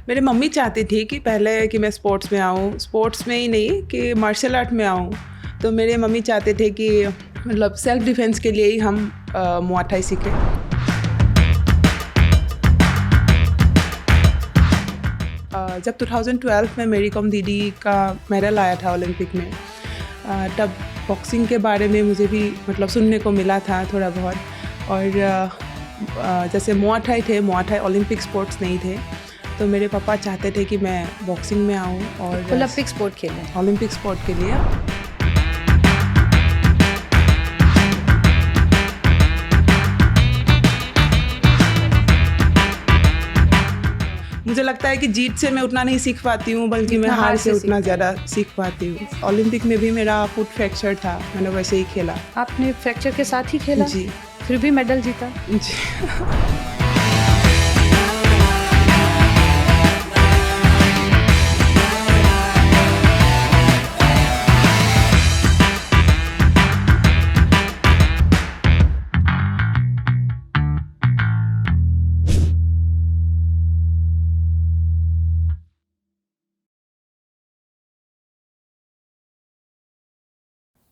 मेरी मम्मी चाहती थी कि पहले कि मैं स्पोर्ट्स में आऊँ, स्पोर्ट्स में ही नहीं कि मार्शल आर्ट में आऊँ। तो मेरे मम्मी चाहते थे कि मतलब सेल्फ डिफेंस के लिए ही हम मुआय थाई सीखें। जब 2012 में मेरी कॉम दीदी का मेडल आया था ओलंपिक में, तब बॉक्सिंग के बारे में मुझे भी मतलब सुनने को मिला था थोड़ा बहुत। और जैसे मुआय थाई थे, मुआय थाई ओलंपिक स्पोर्ट्स नहीं थे, तो मेरे पापा चाहते थे कि मैं बॉक्सिंग में आऊँ और ओलंपिक स्पोर्ट खेलें। ओलंपिक स्पोर्ट के लिए। मुझे लगता है कि जीत से मैं उतना नहीं सीख पाती हूँ, बल्कि मैं हार से उतना ज़्यादा सीख पाती हूँ। ओलंपिक में भी मेरा फुट फ्रैक्चर था, मैंने वैसे ही खेला। आपने फ्रैक्चर के साथ ही खेला? जी। फिर भी मेडल जीता? जी।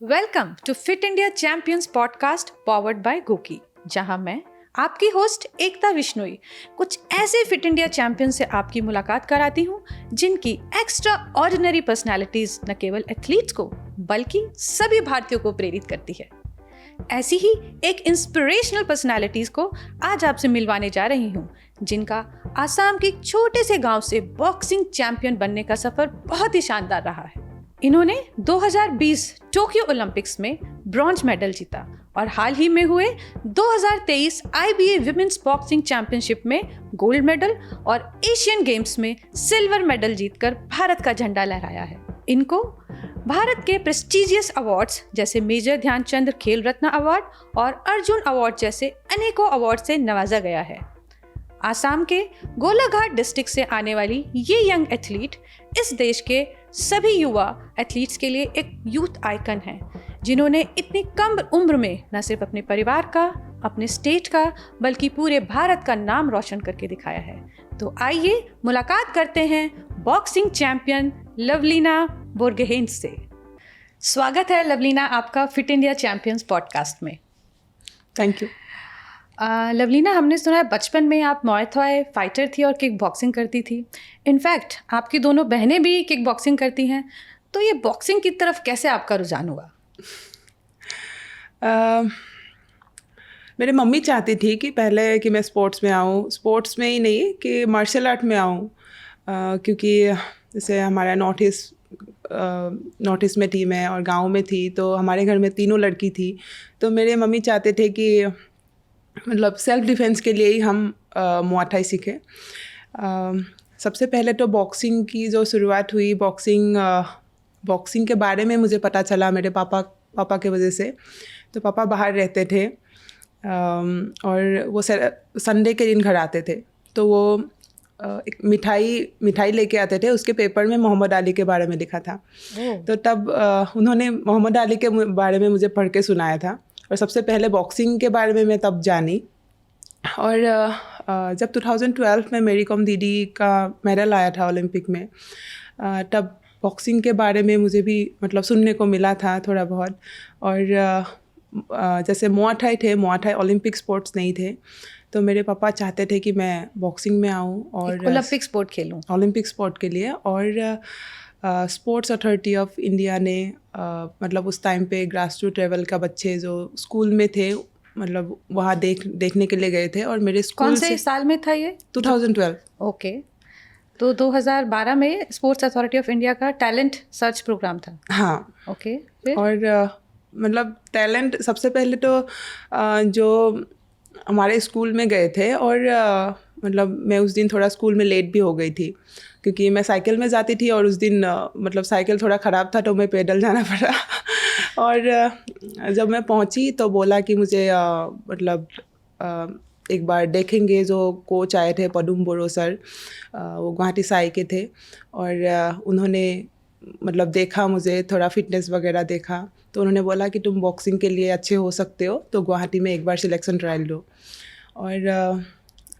Welcome to Fit India Champions podcast powered by GOQii, जहां मैं आपकी होस्ट एकता विश्नोई कुछ ऐसे फिट इंडिया चैंपियन से आपकी मुलाकात कराती हूं जिनकी एक्स्ट्रा ऑर्डिनरी पर्सनैलिटीज न केवल एथलीट्स को बल्कि सभी भारतीयों को प्रेरित करती है। ऐसी ही एक इंस्पिरेशनल पर्सनैलिटीज को आज आपसे मिलवाने जा रही हूं, जिनका आसाम के एक छोटे से गांव से बॉक्सिंग चैंपियन बनने का सफर बहुत ही शानदार रहा है। इन्होंने 2020 टोक्यो ओलंपिक्स में ब्रॉन्ज मेडल जीता और हाल ही में हुए 2023 IBA विमेंस बॉक्सिंग चैंपियनशिप में गोल्ड मेडल और एशियन गेम्स में सिल्वर मेडल जीतकर भारत का झंडा लहराया है। इनको भारत के प्रेस्टिजियस अवार्ड्स जैसे मेजर ध्यानचंद खेल रत्न अवार्ड और अर्जुन अवार्ड जैसे अनेकों अवार्ड से नवाजा गया है। आसाम के गोलाघाट डिस्ट्रिक्ट से आने वाली ये यंग एथलीट इस देश के सभी युवा एथलीट्स के लिए एक यूथ आइकन है, जिन्होंने इतनी कम उम्र में न सिर्फ अपने परिवार का, अपने स्टेट का, बल्कि पूरे भारत का नाम रोशन करके दिखाया है। तो आइए मुलाकात करते हैं बॉक्सिंग चैंपियन लवलीना बोर्गोहेन से। स्वागत है लवलीना आपका फिट इंडिया चैंपियंस पॉडकास्ट में। Thank you. लवलीना, हमने सुना है बचपन में आप मुआय थाई फाइटर थी और किक बॉक्सिंग करती थी। इनफैक्ट आपकी दोनों बहनें भी किक बॉक्सिंग करती हैं, तो ये बॉक्सिंग की तरफ कैसे आपका रुझान हुआ? मेरी मम्मी चाहती थी कि पहले कि मैं स्पोर्ट्स में आऊँ, स्पोर्ट्स में ही नहीं कि मार्शल आर्ट में आऊँ, क्योंकि जैसे हमारा नॉर्थ ईस्ट में थी मैं और गांव में थी, तो हमारे घर में तीनों लड़की थी। तो मेरे मम्मी चाहते थे कि मतलब सेल्फ डिफेंस के लिए ही हम मुआय थाई सीखें। सबसे पहले तो बॉक्सिंग की जो शुरुआत हुई, बॉक्सिंग के बारे में मुझे पता चला मेरे पापा के वजह से। तो पापा बाहर रहते थे और वो संडे के दिन घर आते थे, तो वो एक मिठाई लेके आते थे। उसके पेपर में मोहम्मद अली के बारे में लिखा था। तो तब उन्होंने मोहम्मद अली के बारे में मुझे पढ़ के सुनाया था और सबसे पहले बॉक्सिंग के बारे में मैं तब जानी। और जब 2012 में मेरी कॉम दीदी का मेडल आया था ओलंपिक में, तब बॉक्सिंग के बारे में मुझे भी मतलब सुनने को मिला था थोड़ा बहुत। और जैसे मुआय थाई थे, मुआय थाई ओलंपिक स्पोर्ट्स नहीं थे, तो मेरे पापा चाहते थे कि मैं बॉक्सिंग में आऊँ और ओलंपिक स्पोर्ट खेलूँ, ओलंपिक स्पोर्ट के लिए। और स्पोर्ट्स अथॉरिटी ऑफ इंडिया ने मतलब उस टाइम पे ग्रास रूट लेवल का बच्चे जो स्कूल में थे, मतलब वहाँ देखने के लिए गए थे। और मेरे स्कूल कौन से साल में था ये? 2012। ओके। तो 2012 में स्पोर्ट्स अथॉरिटी ऑफ इंडिया का टैलेंट सर्च प्रोग्राम था। हाँ। ओके। फिर? और मतलब टैलेंट सबसे पहले तो जो हमारे स्कूल में गए थे, और मतलब मैं उस दिन थोड़ा स्कूल में लेट भी हो गई थी, क्योंकि मैं साइकिल में जाती थी और उस दिन मतलब साइकिल थोड़ा ख़राब था, तो मैं पैदल जाना पड़ा। और जब मैं पहुंची तो बोला कि मुझे मतलब एक बार देखेंगे। जो कोच आए थे पदुम बोरो सर, वो गुवाहाटी से आए के थे, और उन्होंने मतलब देखा मुझे, थोड़ा फिटनेस वगैरह देखा, तो उन्होंने बोला कि तुम बॉक्सिंग के लिए अच्छे हो सकते हो, तो गुवाहाटी में एक बार सिलेक्शन ट्रायल दो। और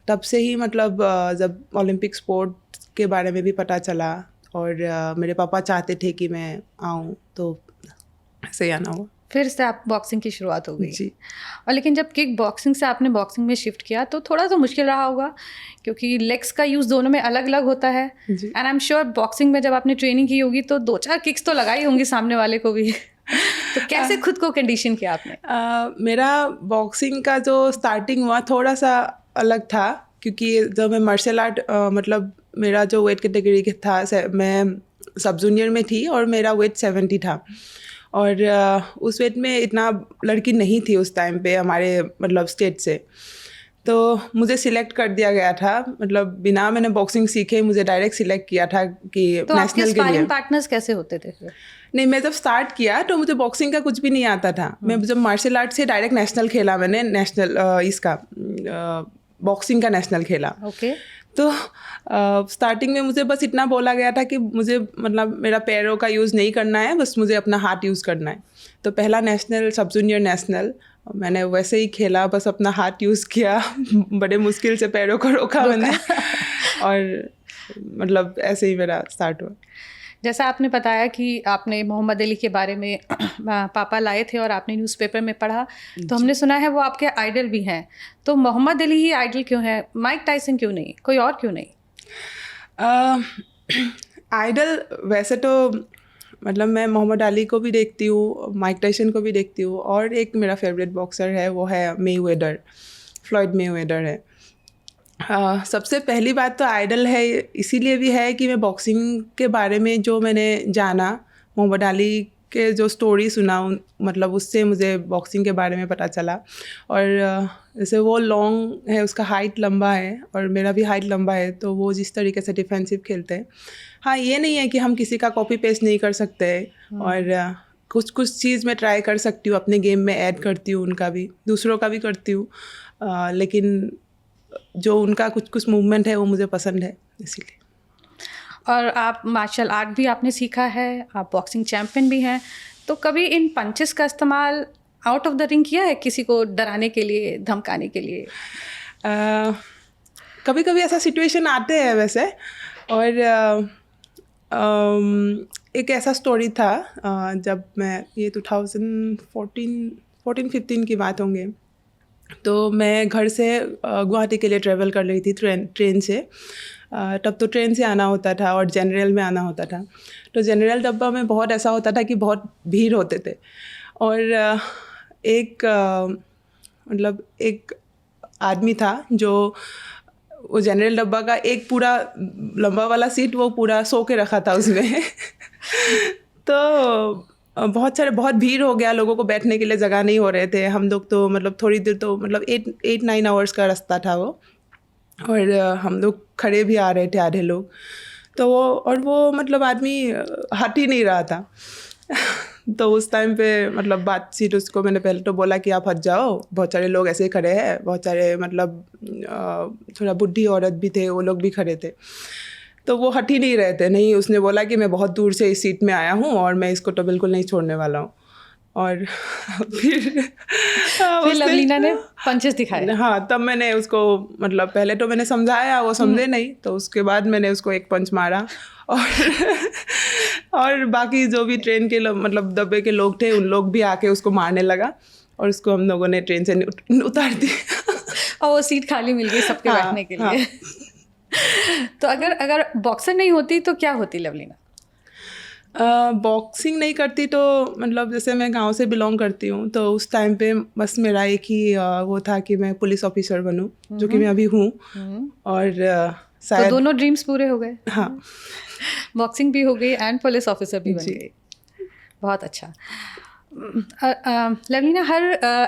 तब से ही मतलब जब ओलंपिक स्पोर्ट के बारे में भी पता चला, और मेरे पापा चाहते थे कि मैं आऊँ, तो ऐसे ही आना हुआ। फिर से आप बॉक्सिंग की शुरुआत हो गई जी। और लेकिन जब किक बॉक्सिंग से आपने बॉक्सिंग में शिफ्ट किया तो थोड़ा तो मुश्किल रहा होगा, क्योंकि लेग्स का यूज़ दोनों में अलग अलग होता है। जी। And I am sure boxing में जब आपने ट्रेनिंग की होगी तो 2-4 किक्स तो लगाई होंगी सामने वाले को भी। तो कैसे खुद को कंडीशन किया आपने? मेरा बॉक्सिंग का जो स्टार्टिंग हुआ थोड़ा सा अलग था, क्योंकि जब मैं मार्शल आर्ट मतलब मेरा जो वेट कैटेगरी था, मैं सब जूनियर में थी और मेरा वेट 70 था, और उस वेट में इतना लड़की नहीं थी उस टाइम पे हमारे मतलब स्टेट से। तो मुझे सिलेक्ट कर दिया गया था, मतलब बिना मैंने बॉक्सिंग सीखे मुझे डायरेक्ट सिलेक्ट किया था कि तो आपके नेशनल के लिए। स्पारिंग पार्टनर्स कैसे होते थे फिर? नहीं, मैं जब स्टार्ट किया तो मुझे बॉक्सिंग का कुछ भी नहीं आता था। मैं जब मार्शल आर्ट से डायरेक्ट नेशनल खेला, मैंने नेशनल इसका बॉक्सिंग का नेशनल खेला। ओके। तो स्टार्टिंग में मुझे बस इतना बोला गया था कि मुझे मतलब मेरा पैरों का यूज़ नहीं करना है, बस मुझे अपना हाथ यूज़ करना है। तो पहला नेशनल, सब जूनियर नेशनल मैंने वैसे ही खेला, बस अपना हाथ यूज़ किया। बड़े मुश्किल से पैरों को रोका मैंने, और मतलब ऐसे ही मेरा स्टार्ट हुआ। जैसा आपने बताया कि आपने मोहम्मद अली के बारे में पापा लाए थे और आपने न्यूज़पेपर में पढ़ा, तो हमने सुना है वो आपके आइडल भी हैं। तो मोहम्मद अली ही आइडल क्यों है? माइक टायसन क्यों नहीं? कोई और क्यों नहीं? आइडल वैसे तो मतलब मैं मोहम्मद अली को भी देखती हूँ, माइक टायसन को भी देखती हूँ, और एक मेरा फेवरेट बॉक्सर है वो है मेवेदर, फ्लॉयड मेवेदर है। सबसे पहली बात तो आइडल है इसीलिए भी है कि मैं बॉक्सिंग के बारे में जो मैंने जाना, मोहम्मद अली के जो स्टोरी सुना, मतलब उससे मुझे बॉक्सिंग के बारे में पता चला। और जैसे वो लॉन्ग है, उसका हाइट लंबा है और मेरा भी हाइट लंबा है, तो वो जिस तरीके से डिफेंसिव खेलते हैं, हाँ ये नहीं है कि हम किसी का कॉपी पेस्ट नहीं कर सकते, और कुछ कुछ चीज़ मैं ट्राई कर सकती हूँ अपने गेम में, ऐड करती हूँ, उनका भी दूसरों का भी करती हूँ, लेकिन जो उनका कुछ कुछ मूवमेंट है वो मुझे पसंद है इसीलिए। और आप मार्शल आर्ट भी आपने सीखा है, आप बॉक्सिंग चैम्पियन भी हैं, तो कभी इन पंचेस का इस्तेमाल आउट ऑफ द रिंग किया है किसी को डराने के लिए, धमकाने के लिए? कभी कभी ऐसा सिचुएशन आते हैं वैसे, और एक ऐसा स्टोरी था जब मैं, ये 2014-15 की बात होंगे, तो मैं घर से गुवाहाटी के लिए ट्रैवल कर रही थी ट्रेन से। तब तो ट्रेन से आना होता था और जनरल में आना होता था। तो जनरल डब्बा में बहुत ऐसा होता था कि बहुत भीड़ होते थे, और एक मतलब एक आदमी था जो वो जनरल डब्बा का एक पूरा लंबा वाला सीट वो पूरा सो के रखा था उसमें। तो बहुत भीड़ हो गया, लोगों को बैठने के लिए जगह नहीं हो रहे थे। हम लोग तो मतलब थोड़ी देर, तो मतलब 8-9 आवर्स का रास्ता था वो, और हम लोग खड़े भी आ रहे थे आधे लोग। तो वो मतलब आदमी हट ही नहीं रहा था। तो उस टाइम पे मतलब बातचीत, उसको मैंने पहले तो बोला कि आप हट जाओ, बहुत सारे लोग ऐसे ही खड़े हैं, बहुत सारे मतलब थोड़ा बुढ़ी औरत भी थे, वो लोग भी खड़े थे, तो वो हट ही नहीं रहे थे। नहीं, उसने बोला कि मैं बहुत दूर से इस सीट में आया हूँ और मैं इसको तो बिल्कुल नहीं छोड़ने वाला हूँ। और फिर लवलीना ने पंचेस दिखाए? हाँ, तब मैंने उसको मतलब पहले तो मैंने समझाया, वो समझे नहीं, तो उसके बाद मैंने उसको एक पंच मारा, और बाकी जो भी ट्रेन के मतलब डब्बे के लोग थे, उन लोग भी आके उसको मारने लगा, और उसको हम लोगों ने ट्रेन से उतार दिया। और वो सीट खाली मिल गई सबके बैठने के लिए। तो अगर बॉक्सर नहीं होती तो क्या होती लवलीना? बॉक्सिंग नहीं करती तो मतलब जैसे मैं गांव से बिलोंग करती हूँ, तो उस टाइम पे बस मेरा एक ही वो था कि मैं पुलिस ऑफिसर बनूँ, जो कि मैं अभी हूँ, और शायद तो दोनों ड्रीम्स पूरे हो गए। हाँ, बॉक्सिंग भी हो गई एंड पुलिस ऑफिसर भी बन गई। बहुत अच्छा। लवलीना, हर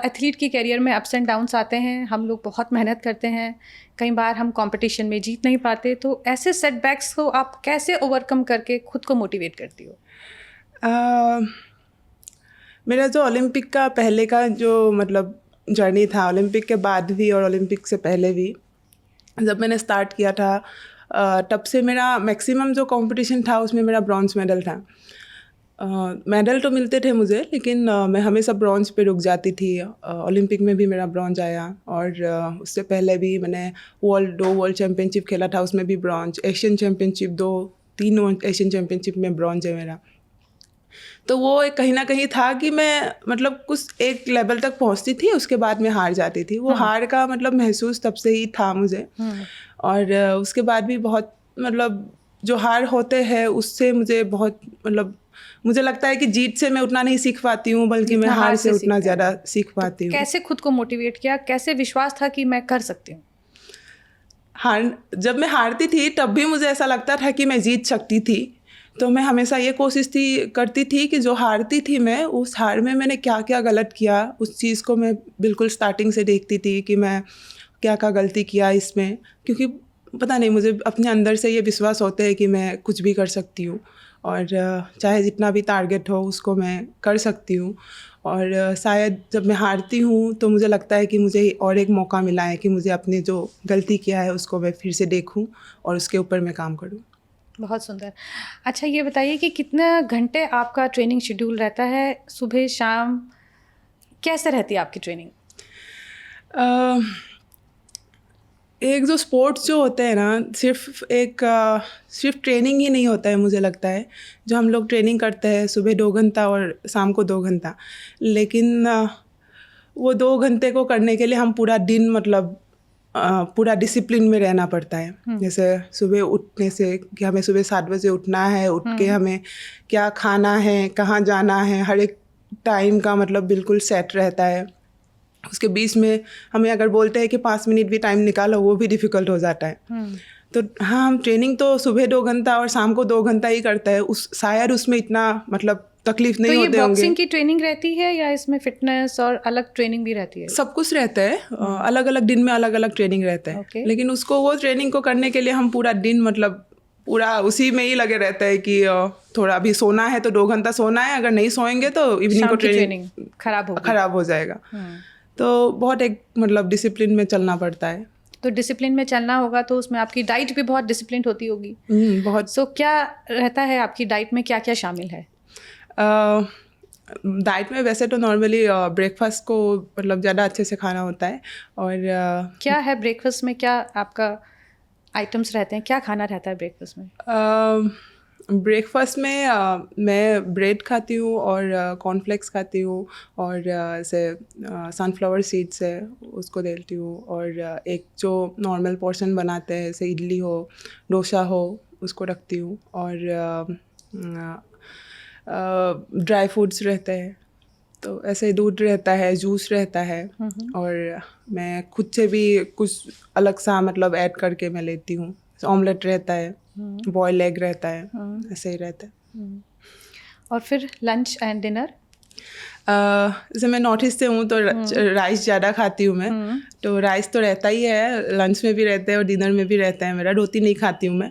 एथलीट की कैरियर में अप्स एंड डाउन्स आते हैं, हम लोग बहुत मेहनत करते हैं, कई बार हम कंपटीशन में जीत नहीं पाते, तो ऐसे सेटबैक्स को आप कैसे ओवरकम करके खुद को मोटिवेट करती हो? मेरा जो ओलंपिक का पहले का जो मतलब जर्नी था, ओलंपिक के बाद भी और ओलंपिक से पहले भी, जब मैंने स्टार्ट किया था तब से मेरा मैक्सिमम जो कंपटीशन था उसमें मेरा ब्रॉन्ज मेडल था। मेडल तो मिलते थे मुझे, लेकिन मैं हमेशा ब्रॉन्ज पे रुक जाती थी। ओलंपिक में भी मेरा ब्रॉन्ज आया, और उससे पहले भी मैंने दो वर्ल्ड चैम्पियनशिप खेला था, उसमें भी bronze. Asian championship 3 Asian championship में ब्रॉन्ज है मेरा। तो वो एक कहीं ना कहीं था कि मैं मतलब कुछ एक लेवल तक पहुंचती थी, उसके बाद मैं हार जाती थी। वो हार का मतलब महसूस तब से ही था मुझे। और उसके बाद भी बहुत मतलब जो हार होते हैं उससे मुझे बहुत मतलब मुझे लगता है कि जीत से मैं उतना नहीं सीख पाती हूँ, बल्कि मैं हार से उतना ज़्यादा सीख पाती हूँ। कैसे खुद को मोटिवेट किया, कैसे विश्वास था कि मैं कर सकती हूँ? जब मैं हारती थी तब भी मुझे ऐसा लगता था कि मैं जीत सकती थी। तो मैं हमेशा ये कोशिश करती थी कि जो हारती थी मैं, उस हार में मैंने क्या क्या गलत किया, उस चीज़ को मैं बिल्कुल स्टार्टिंग से देखती थी कि मैं क्या क्या गलती किया इसमें। क्योंकि पता नहीं, मुझे अपने अंदर से ये विश्वास होता है कि मैं कुछ भी कर सकती हूँ, और चाहे जितना भी टारगेट हो उसको मैं कर सकती हूँ। और शायद जब मैं हारती हूँ तो मुझे लगता है कि मुझे और एक मौका मिला है कि मुझे अपने जो गलती किया है उसको मैं फिर से देखूँ और उसके ऊपर मैं काम करूँ। बहुत सुंदर। अच्छा, ये बताइए कि कितना घंटे आपका ट्रेनिंग शेड्यूल रहता है, सुबह शाम कैसे रहती है आपकी ट्रेनिंग? एक जो स्पोर्ट्स जो होते हैं ना, सिर्फ ट्रेनिंग ही नहीं होता है मुझे लगता है। जो हम लोग ट्रेनिंग करते हैं सुबह 2 घंटा और शाम को 2 घंटा, लेकिन वो 2 घंटे को करने के लिए हम पूरा दिन मतलब पूरा डिसिप्लिन में रहना पड़ता है। जैसे सुबह उठने से कि हमें सुबह 7 बजे उठना है, उठ के हमें क्या खाना है, कहाँ जाना है, हर एक टाइम का मतलब बिल्कुल सेट रहता है। उसके बीच में हमें अगर बोलते हैं कि 5 मिनट भी टाइम निकालो, वो भी डिफ़िकल्ट हो जाता है। तो हाँ, हम ट्रेनिंग तो सुबह 2 घंटा और शाम को 2 घंटा ही करते हैं। शायद उसमें इतना मतलब तकलीफ नहीं होते होंगे। तो ये बॉक्सिंग की ट्रेनिंग रहती है या इसमें फिटनेस और अलग ट्रेनिंग भी रहती है? सब कुछ रहता है, अलग अलग दिन में अलग अलग ट्रेनिंग रहता है। लेकिन वो ट्रेनिंग को करने के लिए हम पूरा दिन मतलब पूरा उसी में ही लगे रहता है कि थोड़ा अभी सोना है तो 2 घंटा सोना है, अगर नहीं सोएंगे तो इवनिंग को ट्रेनिंग खराब हो जाएगा। तो बहुत एक मतलब डिसिप्लिन में चलना पड़ता है। तो डिसिप्लिन में चलना होगा तो उसमें आपकी डाइट भी बहुत डिसिप्लिन होती होगी। बहुत। सो क्या रहता है आपकी डाइट में, क्या क्या शामिल है? डाइट में वैसे तो नॉर्मली ब्रेकफास्ट को मतलब ज़्यादा अच्छे से खाना होता है। और क्या है ब्रेकफास्ट में, क्या आपका आइटम्स रहते हैं, क्या खाना रहता है ब्रेकफास्ट में? ब्रेकफास्ट में मैं ब्रेड खाती हूँ और कॉर्नफ्लेक्स खाती हूँ, और ऐसे सनफ्लावर सीड्स है उसको देती हूँ, और एक जो नॉर्मल पोर्शन बनाते हैं जैसे इडली हो, डोसा हो, उसको रखती हूँ। और ड्राई फ्रूट्स रहते हैं, तो ऐसे दूध रहता है, जूस रहता है, और मैं खुद से भी कुछ अलग सा मतलब ऐड करके मैं लेती हूँ। ऑमलेट रहता है, बॉयल एग रहता है, ऐसे ही रहता है। और फिर लंच एंड डिनर? जैसे मैं नॉर्थ ईस्ट से हूँ तो राइस ज़्यादा खाती हूँ मैं। तो राइस तो रहता ही है, लंच में भी रहता है और डिनर में भी रहता है मेरा। रोटी नहीं खाती हूँ मैं।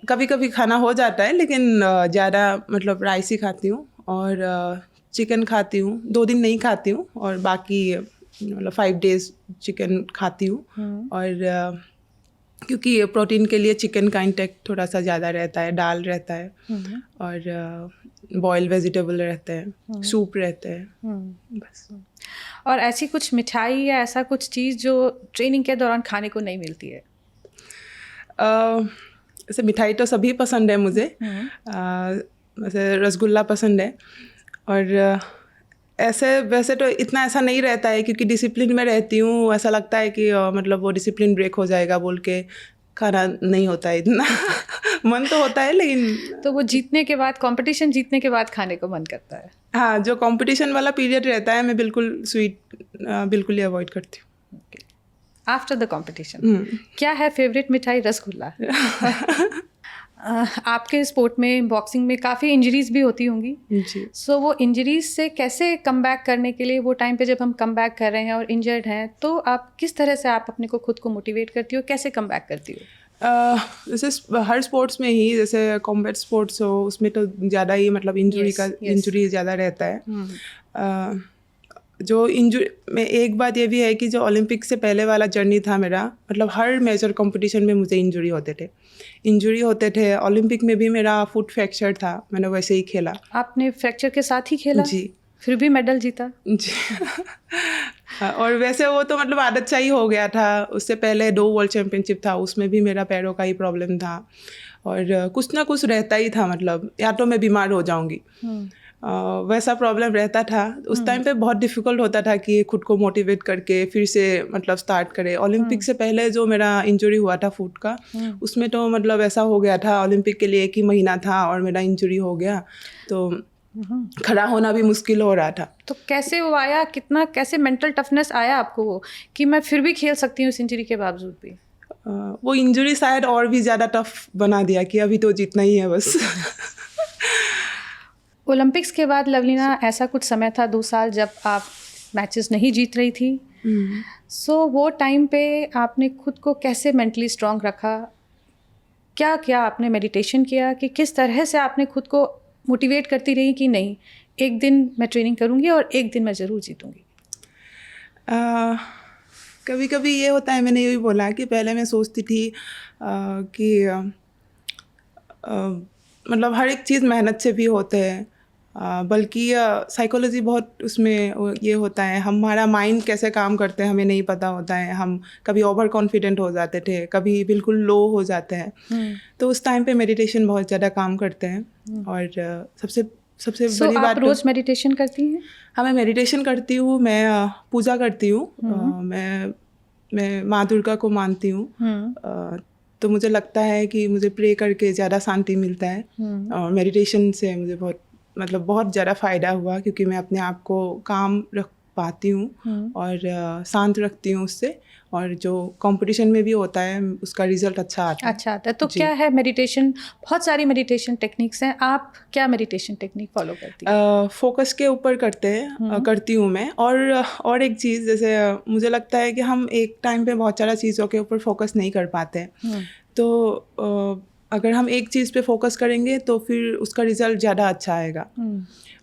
कभी कभी खाना हो जाता है, लेकिन ज़्यादा मतलब राइस ही खाती हूँ। और चिकन खाती हूँ, 2 दिन नहीं खाती हूँ, और बाकी मतलब 5 डेज चिकन खाती हूँ। और क्योंकि प्रोटीन के लिए चिकन का इंटेक थोड़ा सा ज़्यादा रहता है, दाल रहता है, और बॉयल वेजिटेबल रहते हैं, सूप रहते हैं, बस। और ऐसी कुछ मिठाई या ऐसा कुछ चीज़ जो ट्रेनिंग के दौरान खाने को नहीं मिलती है? ऐसे मिठाई तो सभी पसंद है मुझे। वैसे रसगुल्ला पसंद है। और ऐसे वैसे तो इतना ऐसा नहीं रहता है, क्योंकि डिसिप्लिन में रहती हूँ। ऐसा लगता है कि मतलब वो डिसिप्लिन ब्रेक हो जाएगा बोल के खाना नहीं होता है इतना। मन तो होता है, लेकिन तो वो जीतने के बाद, कंपटीशन जीतने के बाद खाने को मन करता है। हाँ, जो कंपटीशन वाला पीरियड रहता है मैं बिल्कुल स्वीट बिल्कुल ही अवॉइड करती हूँ। आफ्टर द कंपटीशन क्या है फेवरेट मिठाई? रसगुल्ला। आपके स्पोर्ट में, बॉक्सिंग में काफ़ी इंजरीज भी होती होंगी जी। सो वो इंजरीज से कैसे कम बैक करने के लिए, वो टाइम पे जब हम कम बैक कर रहे हैं और इंजर्ड हैं, तो आप किस तरह से आप अपने को खुद को मोटिवेट करती हो, कैसे कम बैक करती हो? जैसे हर स्पोर्ट्स में ही, जैसे कॉम्बैट स्पोर्ट्स हो उसमें तो ज़्यादा ही मतलब इंजरी ज़्यादा रहता है। जो इंजरी में एक बात ये भी है कि जो ओलंपिक से पहले वाला जर्नी था मेरा, मतलब हर मेजर कंपटीशन में मुझे इंजरी होते थे। ओलंपिक में भी मेरा फुट फ्रैक्चर था, मैंने वैसे ही खेला। आपने फ्रैक्चर के साथ ही खेला? जी। फिर भी मेडल जीता? जी। और वैसे वो तो मतलब आदत सा ही हो गया था। उससे पहले 2 वर्ल्ड चैम्पियनशिप था, उसमें भी मेरा पैरों का ही प्रॉब्लम था और कुछ ना कुछ रहता ही था, मतलब या तो मैं बीमार हो जाऊंगी, वैसा प्रॉब्लम रहता था। उस टाइम पे बहुत डिफ़िकल्ट होता था कि खुद को मोटिवेट करके फिर से मतलब स्टार्ट करे। ओलंपिक से पहले जो मेरा इंजरी हुआ था फुट का, उसमें तो मतलब ऐसा हो गया था, ओलंपिक के लिए 1 ही महीना था और मेरा इंजरी हो गया, तो खड़ा होना भी मुश्किल हो रहा था। तो कैसे वो आया, कैसे मेंटल टफनेस आया आपको वो कि मैं फिर भी खेल सकती हूँ इस इंजरी के बावजूद भी? वो इंजरी शायद और भी ज़्यादा टफ बना दिया कि अभी तो जीतना ही है बस। ओलंपिक्स के बाद लवलीना, ऐसा कुछ समय था 2 साल जब आप मैचेस नहीं जीत रही थी। सो वो टाइम पे आपने खुद को कैसे मेंटली स्ट्रांग रखा? क्या किया आपने? मेडिटेशन किया कि किस तरह से आपने खुद को मोटिवेट करती रही कि नहीं, एक दिन मैं ट्रेनिंग करूँगी और एक दिन मैं ज़रूर जीतूँगी? कभी कभी ये होता है, मैंने यही बोला कि पहले मैं सोचती थी कि मतलब हर एक चीज़ मेहनत से भी होते हैं, बल्कि साइकोलॉजी बहुत उसमें ये होता है, हमारा माइंड कैसे काम करते हैं हमें नहीं पता होता है। हम कभी ओवर कॉन्फिडेंट हो जाते थे, कभी बिल्कुल लो हो जाते हैं। तो उस टाइम पे मेडिटेशन बहुत ज़्यादा काम करते हैं। और सबसे बड़ी बात, आप रोज़ मेडिटेशन करती हैं? हाँ, मैं मेडिटेशन करती हूँ, मैं पूजा करती हूँ, मैं माँ दुर्गा को मानती हूँ। तो मुझे लगता है कि मुझे प्रे करके ज़्यादा शांति मिलता है और मेडिटेशन से मुझे बहुत ज़्यादा फ़ायदा हुआ, क्योंकि मैं अपने आप को काम रख पाती हूँ और शांत रखती हूँ उससे, और जो कंपटीशन में भी होता है उसका रिजल्ट अच्छा आता है। तो क्या है मेडिटेशन? बहुत सारी मेडिटेशन टेक्निक्स हैं, आप क्या मेडिटेशन टेक्निक फॉलो करती हैं? फोकस के ऊपर करती हूँ मैं। और एक चीज़, जैसे मुझे लगता है कि हम एक टाइम पे बहुत सारा चीज़ों के ऊपर फोकस नहीं कर पाते, तो अगर हम एक चीज़ पे फोकस करेंगे तो फिर उसका रिजल्ट ज़्यादा अच्छा आएगा,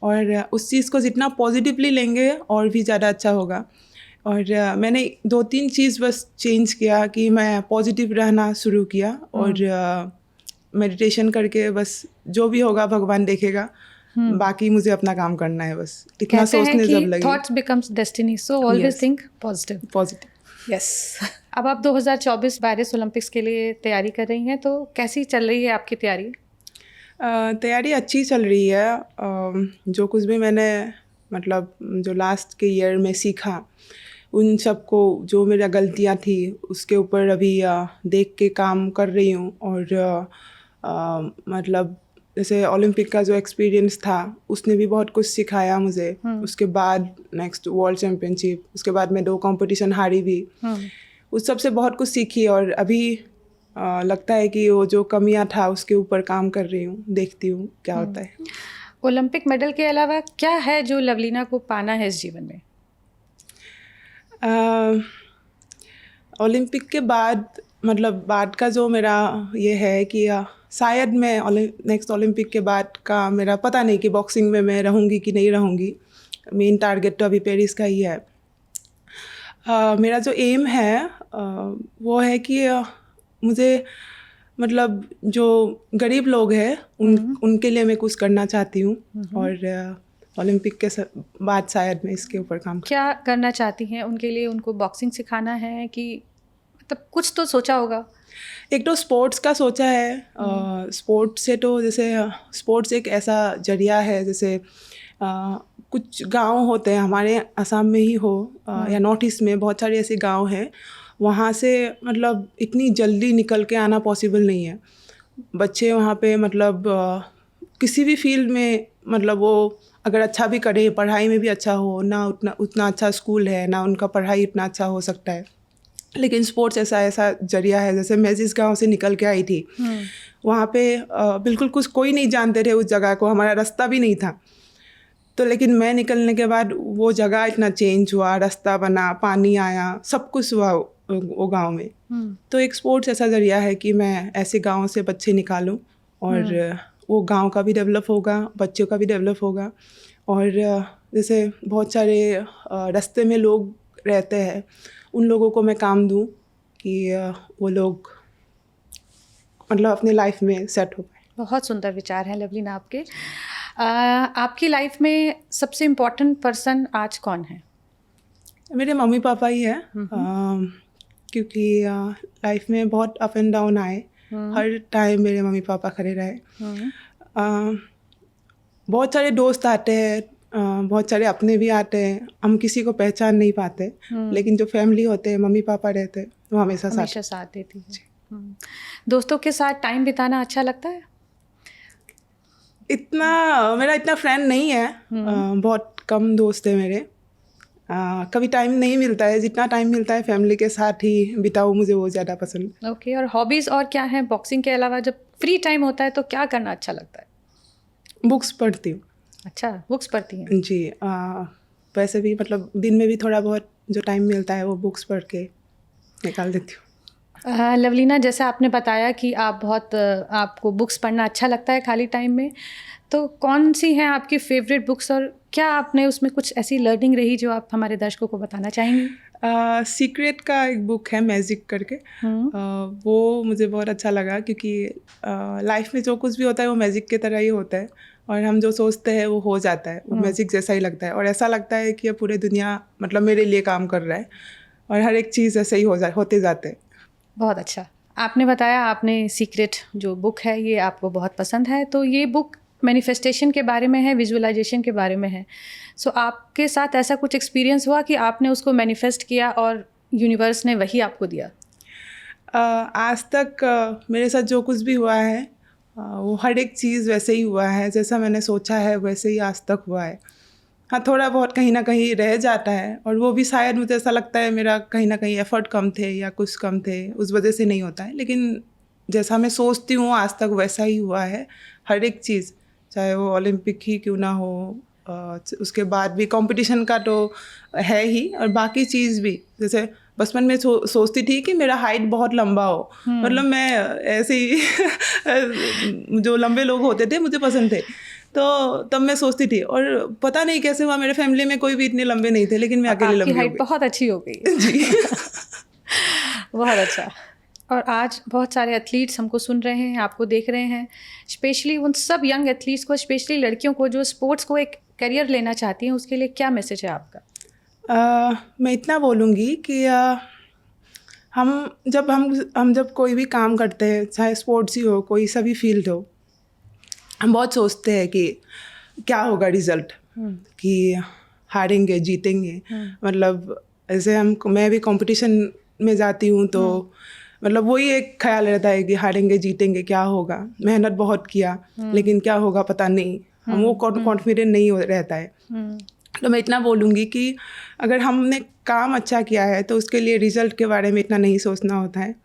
और उस चीज़ को जितना पॉजिटिवली लेंगे और भी ज़्यादा अच्छा होगा। और मैंने 2-3 चीज़ बस चेंज किया कि मैं पॉजिटिव रहना शुरू किया, और मेडिटेशन करके बस जो भी होगा भगवान देखेगा, बाकी मुझे अपना काम करना है, बस इतना सोचने जब लगे। Thoughts becomes destiny, so always think positive. Yes. अब आप 2024 पेरिस ओलंपिक्स के लिए तैयारी कर रही हैं, तो कैसी चल रही है आपकी तैयारी? तैयारी अच्छी चल रही है। जो कुछ भी मैंने मतलब जो लास्ट के ईयर में सीखा, उन सब को, जो मेरा गलतियाँ थी उसके ऊपर अभी देख के काम कर रही हूँ। और मतलब जैसे ओलंपिक का जो एक्सपीरियंस था उसने भी बहुत कुछ सिखाया मुझे। उसके बाद नेक्स्ट वर्ल्ड चैम्पियनशिप, उसके बाद मैं 2 कंपटीशन हारी भी, उस सब से बहुत कुछ सीखी, और अभी लगता है कि वो जो कमियां था उसके ऊपर काम कर रही हूँ, देखती हूँ क्या होता है। ओलंपिक मेडल के अलावा क्या है जो लवलीना को पाना है इस जीवन में? ओलंपिक के बाद मतलब बाद का जो मेरा ये है कि शायद मैं नेक्स्ट ओलंपिक के बाद का मेरा पता नहीं कि बॉक्सिंग में मैं रहूँगी कि नहीं रहूँगी। मेन टारगेट तो अभी पेरिस का ही है। मेरा जो एम है वो है कि मुझे मतलब जो गरीब लोग हैं उनके लिए मैं कुछ करना चाहती हूँ, और ओलंपिक के बाद शायद मैं इसके ऊपर काम क्या करना चाहती हैं उनके लिए? उनको बॉक्सिंग सिखाना है कि मतलब कुछ तो सोचा होगा? एक तो स्पोर्ट्स का सोचा है। स्पोर्ट्स से तो जैसे स्पोर्ट्स एक ऐसा जरिया है, जैसे कुछ गांव होते हैं हमारे असम में ही हो या नॉर्थ ईस्ट में, बहुत सारे ऐसे गांव हैं, वहाँ से मतलब इतनी जल्दी निकल के आना पॉसिबल नहीं है। बच्चे वहाँ पे मतलब किसी भी फील्ड में मतलब वो अगर अच्छा भी करे, पढ़ाई में भी अच्छा हो, ना उतना अच्छा स्कूल है, ना उनका पढ़ाई इतना अच्छा हो सकता है, लेकिन स्पोर्ट्स ऐसा जरिया है। जैसे मैं जिस गाँव से निकल के आई थी वहाँ पे बिल्कुल कोई नहीं जानते थे उस जगह को, हमारा रास्ता भी नहीं था। तो लेकिन मैं निकलने के बाद वो जगह इतना चेंज हुआ, रास्ता बना, पानी आया, सब कुछ हुआ वो गांव में। तो एक स्पोर्ट्स ऐसा जरिया है कि मैं ऐसे गांव से बच्चे निकालूं, और वो गांव का भी डेवलप होगा, बच्चों का भी डेवलप होगा, और जैसे बहुत सारे रास्ते में लोग रहते हैं, उन लोगों को मैं काम दूँ कि वो लोग मतलब अपनी लाइफ में सेट हो पाए। बहुत सुंदर विचार हैं लवलीना आपके। आपकी लाइफ में सबसे इम्पोर्टेंट पर्सन आज कौन है? मेरे मम्मी पापा ही है, क्योंकि लाइफ में बहुत अप एंड डाउन आए, हर टाइम मेरे मम्मी पापा खड़े रहे। बहुत सारे दोस्त आते हैं, बहुत सारे अपने भी आते हैं, हम किसी को पहचान नहीं पाते, लेकिन जो फैमिली होते हैं, मम्मी पापा रहते हैं, वो हमेशा साथ देती है। दोस्तों के साथ टाइम बिताना अच्छा लगता है? मेरा इतना फ्रेंड नहीं है, बहुत कम दोस्त है मेरे। कभी टाइम नहीं मिलता है, जितना टाइम मिलता है फैमिली के साथ ही बिताऊँ, मुझे वो ज़्यादा पसंद। ओके, और हॉबीज़ और क्या है बॉक्सिंग के अलावा? जब फ्री टाइम होता है तो क्या करना अच्छा लगता है? बुक्स पढ़ती हूँ। अच्छा, बुक्स पढ़ती हैं? जी, वैसे भी मतलब दिन में भी थोड़ा बहुत जो टाइम मिलता है वो बुक्स पढ़ के निकाल देती हूँ। लवलीना, जैसे आपने बताया कि आपको बुक्स पढ़ना अच्छा लगता है खाली टाइम में, तो कौन सी हैं आपकी फेवरेट बुक्स और क्या आपने उसमें कुछ ऐसी लर्निंग रही जो आप हमारे दर्शकों को बताना चाहेंगी? सीक्रेट का एक बुक है, मैजिक करके, वो मुझे बहुत अच्छा लगा, क्योंकि लाइफ में जो कुछ भी होता है वो मैजिक की तरह ही होता है, और हम जो सोचते हैं वो हो जाता है, वो मैजिक जैसा ही लगता है, और ऐसा लगता है कि ये पूरे दुनिया मतलब मेरे लिए काम कर रहा है, और हर एक चीज़ ऐसे ही होते जाते हैं। बहुत अच्छा, आपने बताया आपने सीक्रेट जो बुक है ये आपको बहुत पसंद है, तो ये बुक मैनिफेस्टेशन के बारे में है, विजुअलाइजेशन के बारे में है। सो आपके साथ ऐसा कुछ एक्सपीरियंस हुआ कि आपने उसको मैनिफेस्ट किया और यूनिवर्स ने वही आपको दिया? आज तक मेरे साथ जो कुछ भी हुआ है वो हर एक चीज़ वैसे ही हुआ है, जैसा मैंने सोचा है वैसे ही आज तक हुआ है। हाँ, थोड़ा बहुत कहीं ना कहीं रह जाता है, और वो भी शायद मुझे ऐसा लगता है मेरा कहीं ना कहीं एफर्ट कम थे या कुछ कम थे, उस वजह से नहीं होता है, लेकिन जैसा मैं सोचती हूँ आज तक वैसा ही हुआ है। हर एक चीज़, चाहे वो ओलंपिक ही क्यों ना हो, उसके बाद भी कंपटीशन का तो है ही, और बाकी चीज़ भी, जैसे बचपन में सोचती थी कि मेरा हाइट बहुत लंबा हो, मतलब मैं ऐसे ही जो लंबे लोग होते थे मुझे पसंद थे, तो तब मैं सोचती थी, और पता नहीं कैसे हुआ मेरे फैमिली में कोई भी इतने लंबे नहीं थे, लेकिन मैं अकेले लंबी हो गई। हाइट बहुत अच्छी हो गई जी। बहुत अच्छा। और आज बहुत सारे एथलीट्स हमको सुन रहे हैं, आपको देख रहे हैं, स्पेशली उन सब यंग एथलीट्स को, स्पेशली लड़कियों को जो स्पोर्ट्स को एक करियर लेना चाहती हैं, उसके लिए क्या मैसेज है आपका? मैं इतना बोलूँगी कि हम जब कोई भी काम करते हैं, चाहे स्पोर्ट्स ही हो, कोई सा भी फील्ड हो, हम बहुत सोचते हैं कि क्या होगा रिज़ल्ट, कि हारेंगे जीतेंगे, मतलब ऐसे मैं भी कंपटीशन में जाती हूँ तो मतलब वही एक ख्याल रहता है कि हारेंगे जीतेंगे, क्या होगा, मेहनत बहुत किया लेकिन क्या होगा पता नहीं, हम वो कॉन्फिडेंट नहीं रहता है। तो मैं इतना बोलूँगी कि अगर हमने काम अच्छा किया है तो उसके लिए रिजल्ट के बारे में इतना नहीं सोचना होता है,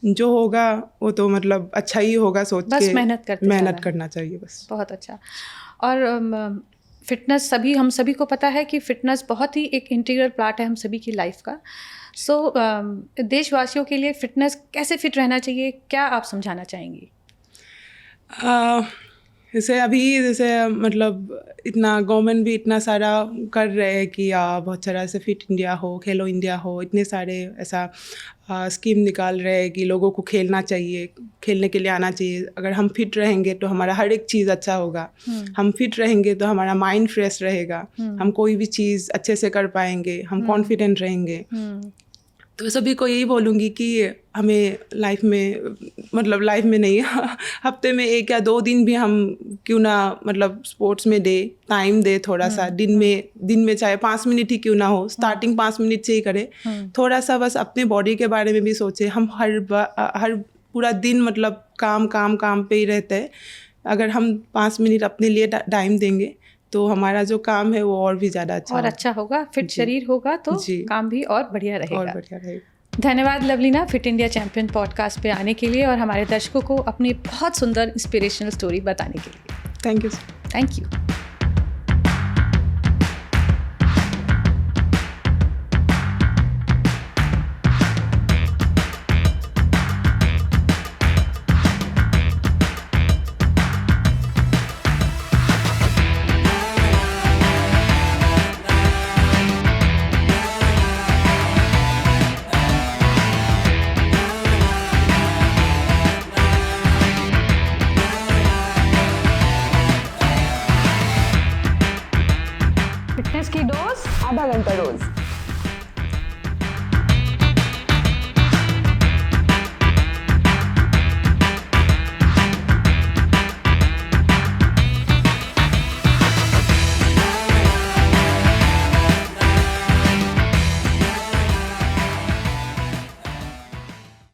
जो होगा वो तो मतलब अच्छा ही होगा, सोच बस के मेहनत करना चाहिए बस। बहुत अच्छा। और फिटनेस हम सभी को पता है कि फिटनेस बहुत ही एक इंटीग्रल पार्ट है हम सभी की लाइफ का। सो देशवासियों के लिए फिटनेस कैसे फिट रहना चाहिए, क्या आप समझाना चाहेंगी? जैसे मतलब इतना गवर्नमेंट भी इतना सारा कर रहे हैं कि बहुत सारा ऐसे फिट इंडिया हो, खेलो इंडिया हो, इतने सारे ऐसा स्कीम निकाल रहे हैं कि लोगों को खेलना चाहिए, खेलने के लिए आना चाहिए। अगर हम फिट रहेंगे तो हमारा हर एक चीज़ अच्छा होगा, हम फिट रहेंगे तो हमारा माइंड फ्रेश रहेगा, हम कोई भी चीज़ अच्छे से कर पाएंगे, हम कॉन्फिडेंट रहेंगे। तो सभी को यही बोलूँगी कि हमें लाइफ में नहीं हफ्ते में 1 या 2 दिन भी हम क्यों ना मतलब स्पोर्ट्स में टाइम दे थोड़ा सा, दिन में चाहे 5 मिनट ही क्यों ना हो, स्टार्टिंग 5 मिनट से ही करें, थोड़ा सा बस अपने बॉडी के बारे में भी सोचें। हम हर पूरा दिन मतलब काम पे ही रहते हैं, अगर हम 5 मिनट अपने लिए टाइम देंगे तो हमारा जो काम है वो और भी ज़्यादा अच्छा होगा, फिट शरीर होगा तो काम भी और बढ़िया रहेगा। धन्यवाद Lovlina, fit India champion podcast पे आने के लिए और हमारे दर्शकों को अपनी बहुत सुंदर इंस्पिरेशनल स्टोरी बताने के लिए। Thank you.